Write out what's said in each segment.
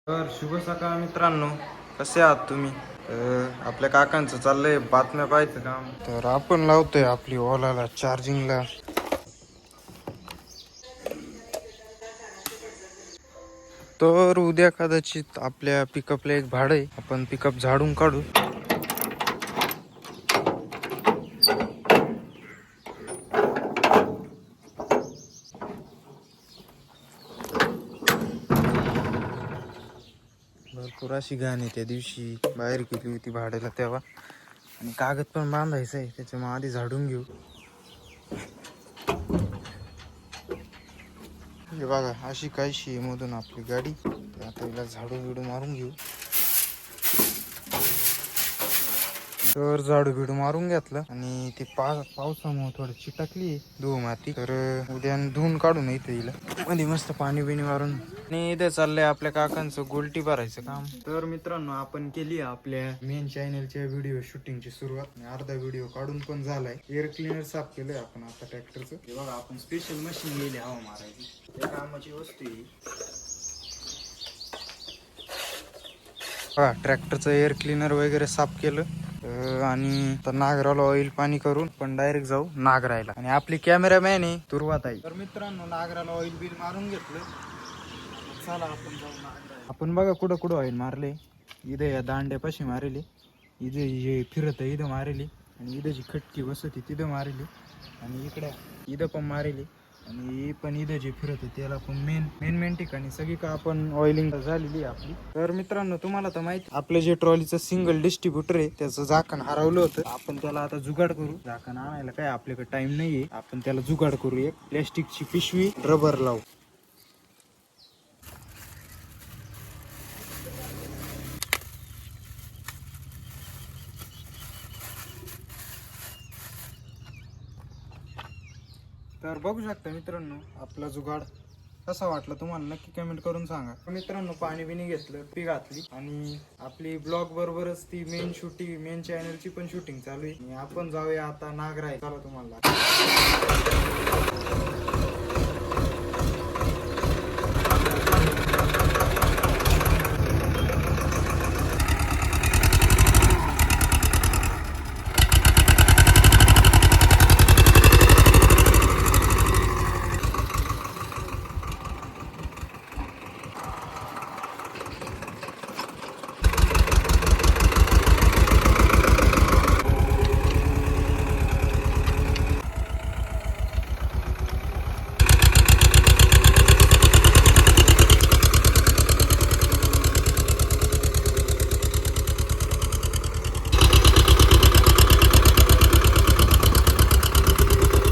तर शुभ सकाळ मित्रांनो, कसे आहात तुम्ही? आपल्या काकांचं चाललंय बातम्या पाहायचं काम, तर आपण लावतोय आपली ओलाला चार्जिंगला. तर उद्या कदाचित आपल्या पिकअपला एक भाडं आहे, आपण पिकअप झाडून काढू. भरपूर अशी घाण आहे, त्या दिवशी बाहेर गेली होती भाड्याला तेव्हा, आणि कागद पण बांधायचं आहे, त्याच्यामुळे आधी झाडून घेऊ. हे बघा अशी काहीशी मधून आपली गाडी, आता हिला झाडू बिडू मारून घेऊ. तर झाडू बिडू मारून घेतलं आणि ते पावसामुळे थोडं चिटकली धुवं माती, तर उद्या धुवून काढून येते हिला मध्ये मस्त पाणी बिणी मारून. आणि इथे चाललंय आपल्या काकांचं गोल्टी भरायचं काम. तर मित्रांनो, आपण केली आपल्या मेन चॅनलच्या व्हिडिओ शूटिंगची सुरुवात, अर्धा व्हिडिओ काढून पण झालाय. एअर क्लिनर साफ केलंय आपण आता ट्रॅक्टरचं. हे बघा, आपण स्पेशल मशीन गेली हवा मारायची, त्या कामाची वस्तू आहे. हा, ट्रॅक्टरचं एअर क्लिनर वगैरे साफ केलं आणि तर नागराला ऑइल पाणी करून पण डायरेक्ट जाऊ नागरायला. आणि आपली कॅमेरामॅन आहे तुरुवाताई. तर मित्रांनो, नागराला ऑइल बिल मारून घेतलं, चला आपण जाऊ नागरायला. आपण बघा कुठं कुठं ऑइल मारले. इथे या दांड्यापाशी मारेली, इथे जे फिरत इथं मारेली, आणि इथं जी खटकी बसती तिथं मारेली, आणि इथं पण मारेली, आणि पण इथं जे फिरत त्याला पण मेन ठिकाणी सगळी का आपण ऑइलिंग झालेली आपली. तर मित्रांनो, तुम्हाला तर माहिती, आपलं जे ट्रॉलीचं सिंगल डिस्ट्रीब्युटर आहे त्याचं झाकण हरवलं होतं. आपण त्याला आता जुगाड करू. झाकण आणायला काय आपल्याकडे टाइम नाहीये, आपण त्याला जुगाड करू. एक प्लॅस्टिकची पिशवी रबर लावू. तर बघू शकता मित्रांनो, आपला जुगाड कसा वाटला तुम्हाला नक्की कमेंट करून सांगा. मित्रांनो, पाणी बिणी घेतलं, पी घातली, आणि आपली ब्लॉग बरोबरच ती मेन चॅनलची पण शूटिंग चालू आहे. आणि आपण जाऊया आता नागराय. चला तुम्हाला.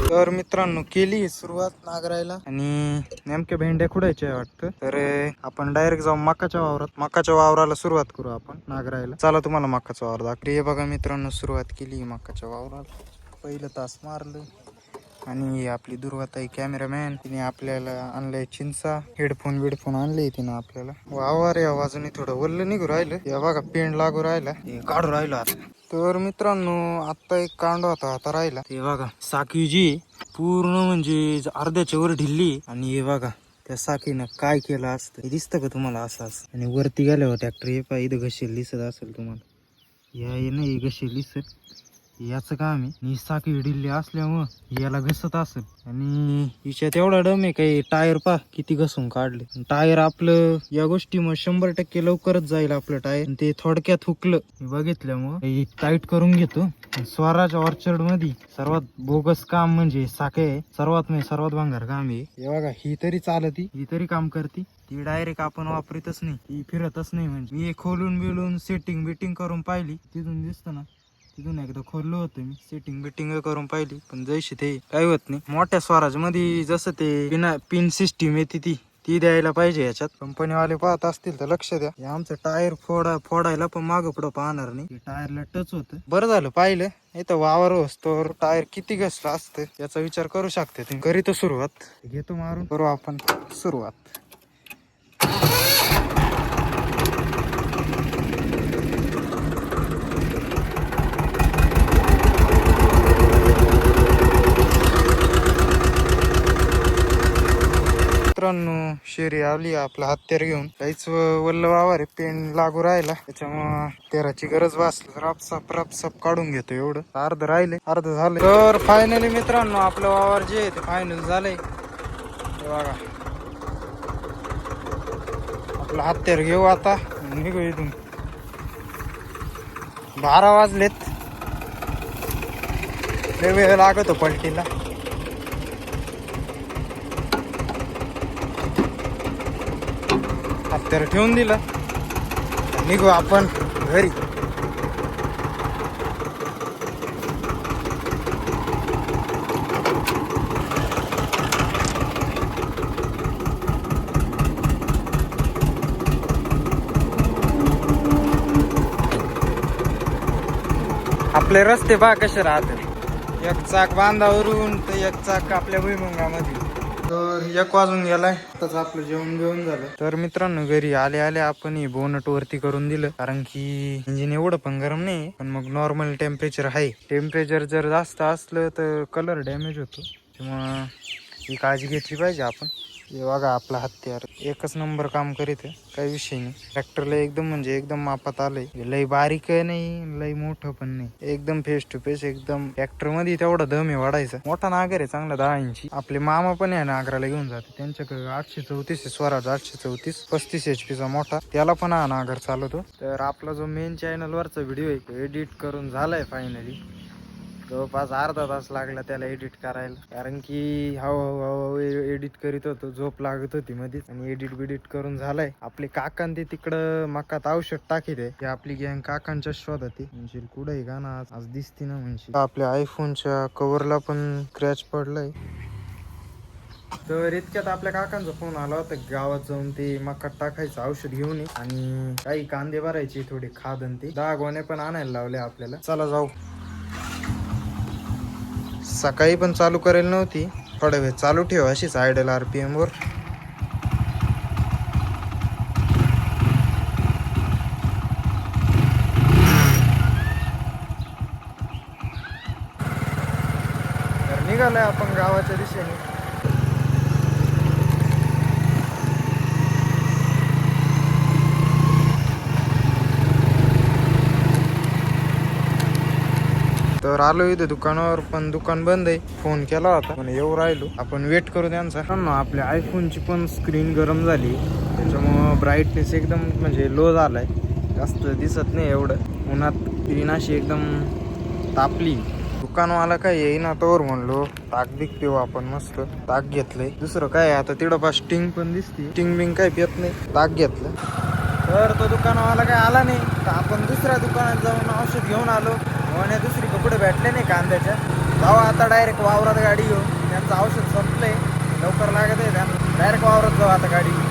तर मित्रांनो, केली सुरुवात नागरायला, आणि नेमक्या भेंड्या खुडायच्या वाटतं. तर आपण डायरेक्ट जाऊ मकाच्या वावराला सुरुवात करू आपण नागरायला. चला तुम्हाला मकाचा वावर दाखव. हे बघा मित्रांनो, सुरुवात केली मकाच्या वावराला. पहिलं तास मारलं, आणि आपली दुर्वाताई कॅमेरामॅन, तिने आपल्याला आणलंय चिंचा. हेडफोन आणले तिने आपल्याला. वावर या बाजूने थोडं वल्ल निघू राहिलं. या बघा पेंड लागू राहिला, काढू राहिलो आता. तर मित्रांनो, आता एक कांडा होता आता राहिला. हे बघा साखी जी पूर्ण म्हणजे अर्ध्याच्या वर ढिल्ली, आणि हे बघा त्या साखीनं काय केलं असतं हे दिसतं का तुम्हाला? असं आणि वरती गेल्यावर ट्रॅक्टर हे पाय इथं घसेल दिसत असेल तुम्हाला. या नाही घसेल दिसत, याचं काम आहे. साखी ढिल्ली असल्यामुळं याला घसत असेल, आणि हिच्यात एवढा दम आहे काही. टायर पा किती घसून काढले. टायर आपलं या गोष्टीमुळे 100% लवकरच जाईल आपलं टायर. ते थोडक्यात हुकलं बघितल्यामुळं टाईट करून घेतो. स्वराज ऑर्चर्ड मध्ये सर्वात बोगस काम म्हणजे साखे आहे. सर्वात भंगार काम आहे हे बघा. ही तरी चालती, ही तरी काम करते. ती डायरेक्ट आपण वापरतच नाही, ती फिरतच नाही. म्हणजे मी खोलून बिलून सेटिंग बिटिंग करून पाहिली, तिथून दिसतं ना, तिथून एकदा खोललो होतं मी, सेटिंग बिटिंग करून पाहिली, पण जैसे ते काही होत नाही. मोठ्या स्वराज मध्ये जसं ते पिन सिस्टीम येते ती द्यायला पाहिजे. याच्यात कंपनीवाले पाहत असतील तर लक्ष द्या. हे आमचं टायर फोडायला पण मागं पुढं पाहणार नाही, टायरला टच होतं. बरं झालं पाहिलं, इथं वावर असतो टायर किती घसलं असतं याचा विचार करू शकते तुम्ही. करीतो सुरुवात, घेतो मारून, करू आपण सुरुवात. मित्रांनो शेरी आली आपला हत्यार घेऊन. काहीच वल्ल वावर आहे, पेन लागू राहिला त्याच्यामुळं तेराची गरज वाचली. रापसाप काढून घेतो. एवढं अर्ध राहिले, अर्ध झालंय. तर फायनली मित्रांनो आपलं वावर जे आहे ते फायनल झालंय. बघा आपलं हत्यार घेऊ आता, निघू इथून. 12 वाजलेत, लय वेळ लागतो पलटीला. हत्यार ठेवून दिलं, निघू आपण घरी. आपले रस्ते पहा कसे राहतात. एक चाक बांधावरून तर एक चाक आपल्या भुईमुंगामध्ये. तर 1 वाजून गेलाय, आताच आपलं जेवण घेऊन झालं. तर मित्रांनो घरी आले आले आपण बोनट वरती करून दिलं, कारण की इंजिन एवढं पण गरम नाही, पण मग नॉर्मल टेम्परेचर आहे. टेम्परेचर जर जास्त असलं तर कलर डॅमेज होतो, त्यामुळं ही काळजी घेतली पाहिजे आपण. हे बघा आपला हत्यार एकच नंबर काम करीत आहे, काही विषय नाही. ट्रॅक्टरला एकदम म्हणजे एकदम मापात आलंय. लई बारीक नाही, लई मोठं पण नाही, एकदम फेस टू फेस. एकदम ट्रॅक्टर मध्ये तेवढा दम आहे वाढायचा. मोठा नागर आहे चांगला 10 इंची. आपले मामा पण आहे नागराला घेऊन जाते, त्यांच्याकडे 834 आहे, स्वराज 834 35 HP चा मोठा, त्याला पण हा नागर चालवतो. तर आपला जो मेन चॅनल वरचा व्हिडिओ आहे एडिट करून झालाय फायनली. जवळपास अर्धा तास लागला त्याला एडिट करायला, कारण की हळूहळू एडिट करीत होतो, झोप लागत होती मध्येच. आणि एडिट करून झालाय. आपले काकान ते तिकडं मकात औषध टाकीत आहे. आपली गँग काकांच्या शोधात म्हणजे कुठं आहे का ना, आज दिसती ना. म्हणजे आपल्या आयफोनच्या कव्हरला पण क्रॅच पडलाय. तर इतक्यात आपल्या काकांचा फोन आला होता, गावात जाऊन ते मकात टाकायचं औषध घेऊन ये, आणि काही कांदे भरायचे, थोडे खाद आणि ते 10 गोण्या पण आणायला लावले आपल्याला. चला जाऊ. सकाळी पण चालू करेल नव्हती, थोड्या वेळ चालू ठेव अशीच आयडल RPM वर. तर निघालोय आपण गावाच्या दिशेने. तर आलो इथं दुकानावर, पण दुकान बंद आहे. फोन केला होता पण येऊ राहिलो, आपण वेट करू त्यांचा. आपल्या आयफोनची पण स्क्रीन गरम झाली, त्याच्यामुळं ब्राईटनेस एकदम म्हणजे लो झालाय, जास्त दिसत नाही एवढं. उन्हात स्क्रीन अशी एकदम तापली. दुकानवाला काय येईना तोवर म्हणलो ताक बिक पिऊ आपण. मस्त ताक घेतलंय. दुसरं काय आता तिकडं स्टिंग पण दिसते, स्टिंग बिंग काय पित नाही, ताक घेतलं. तर तो दुकानवाला काय आला नाही, तर आपण दुसऱ्या दुकानात जाऊन औषध घेऊन आलो. आणि दुसरी कपडे भेटले नाही कांद्याच्या. जाऊ आता डायरेक्ट वावरात गाडी घेऊन, त्यांचं औषध संपलंय, लवकर लागत आहे त्यांना. डायरेक्ट वावरात जाऊ आता गाडी घेऊन.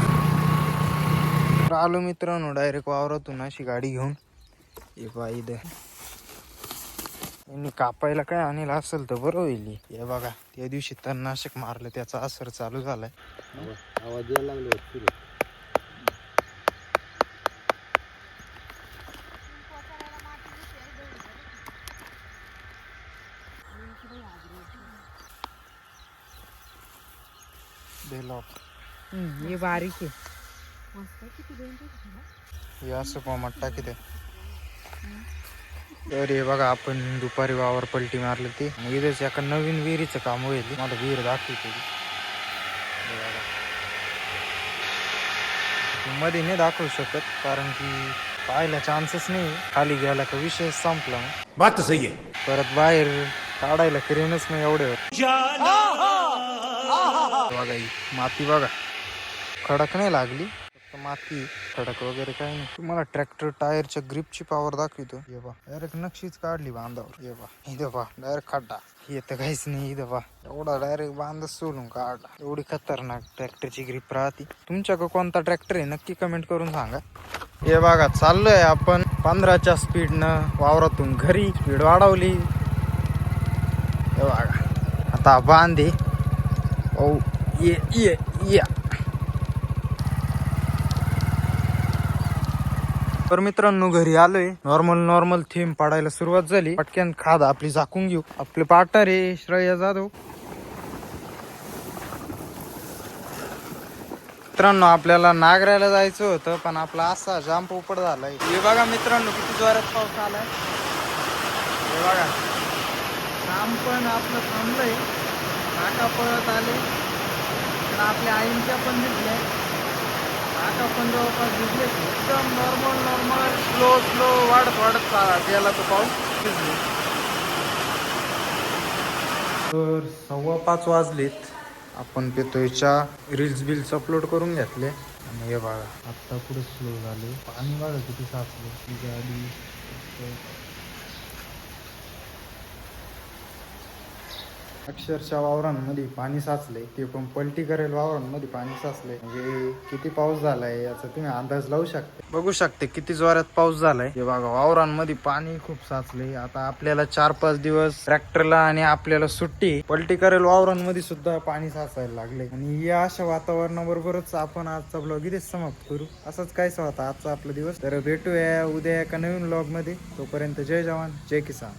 आलो मित्रांनो डायरेक्ट वावरातून अशी गाडी घेऊन. हे पाहिजे यांनी कापायला काय आणलं असेल तर बरं होईल. हे बघा त्या दिवशी तणनाशक मारलं, त्याचा असर चालू झालाय. आवाज यायला लागले. हे बारीक आहे, हे असं कोमात टाकीत. तर हे बघा आपण दुपारी वावर पलटी मारली ती, इथेच एका नवीन विहिरीचं काम होईल. मला विहीर दाखवते मध्ये नाही दाखवू शकत, कारण की पाहायला चान्सच नाही. खाली गेला का विषय संपला. बात सही आहे. परत बाहेर काढायला क्रेनच नाही एवढे. बघा ही माती बघा, खडक नाही लागली, फक्त माती, खडक वगैरे काही नाही. तुम्हाला ट्रॅक्टर टायरच्या ग्रिपची पॉवर दाखवतो. हे बा डायरेक्ट नक्षीच काढली बांधावर. हे बा इथं बा डायरेक्ट खड्डा, हे तर काहीच नाही. इथं बा एवढा डायरेक्ट बांधच सोडून काढला. एवढी खतरनाक ट्रॅक्टरची ग्रिप राहते. तुमच्याकडे कोणता ट्रॅक्टर आहे नक्की कमेंट करून सांगा. हे बघा चाललोय आपण 15च्या स्पीडनं वावरातून घरी. स्पीड वाढवली. हे बघा आता बांधे. ओ ये. तर मित्रांनो घरी आलोय. नॉर्मल थेंब पाडायला सुरुवात झाली. पटक्यान खाद आपली झाकून घेऊ. आपले पार्टनर आहे श्रेया जाधव. मित्रांनो आपल्याला नागरायला जायचं होतं पण आपला असा जाम पोपट झालाय. हे बघा मित्रांनो किती जोरात पाऊस आलाय. हे बघा काम पण आपलं थांबलंय. काका पळत आले पण आपल्या आईंच्या पण दिसल्या. काका पण जवळपास दिसले. एकदम नॉर्मल स्लो वाढत गेला तो पाऊस. तर 5:15 वाजलेत. आपण पितोय चहा. रील्स अपलोड करून घेतले आणि हे बघा आत्ता पुढे स्लो झाले. पाणी बघा किती साचले. ती गाडी अक्षरशः वावरांमध्ये पाणी साचलंय. ते पण पलटी करेल वावरांमध्ये पाणी साचलंय. म्हणजे किती पाऊस झालाय याचा तुम्ही अंदाज लावू शकता. बघू शकते किती जोरात पाऊस झालाय. हे बघा वावरांमध्ये पाणी खूप साचलंय. आता आपल्याला 4-5 दिवस ट्रॅक्टरला आणि आपल्याला सुट्टी. पलटी करेल वावरांमध्ये सुद्धा पाणी साचायला लागले. आणि या अशा वातावरणाबरोबरच आपण आजचा ब्लॉग इथेच समाप्त करू. असंच कायच होता आजचा आपला दिवस. तर भेटूया उद्या एका नवीन ब्लॉग मध्ये. तोपर्यंत जय जवान जय किसान.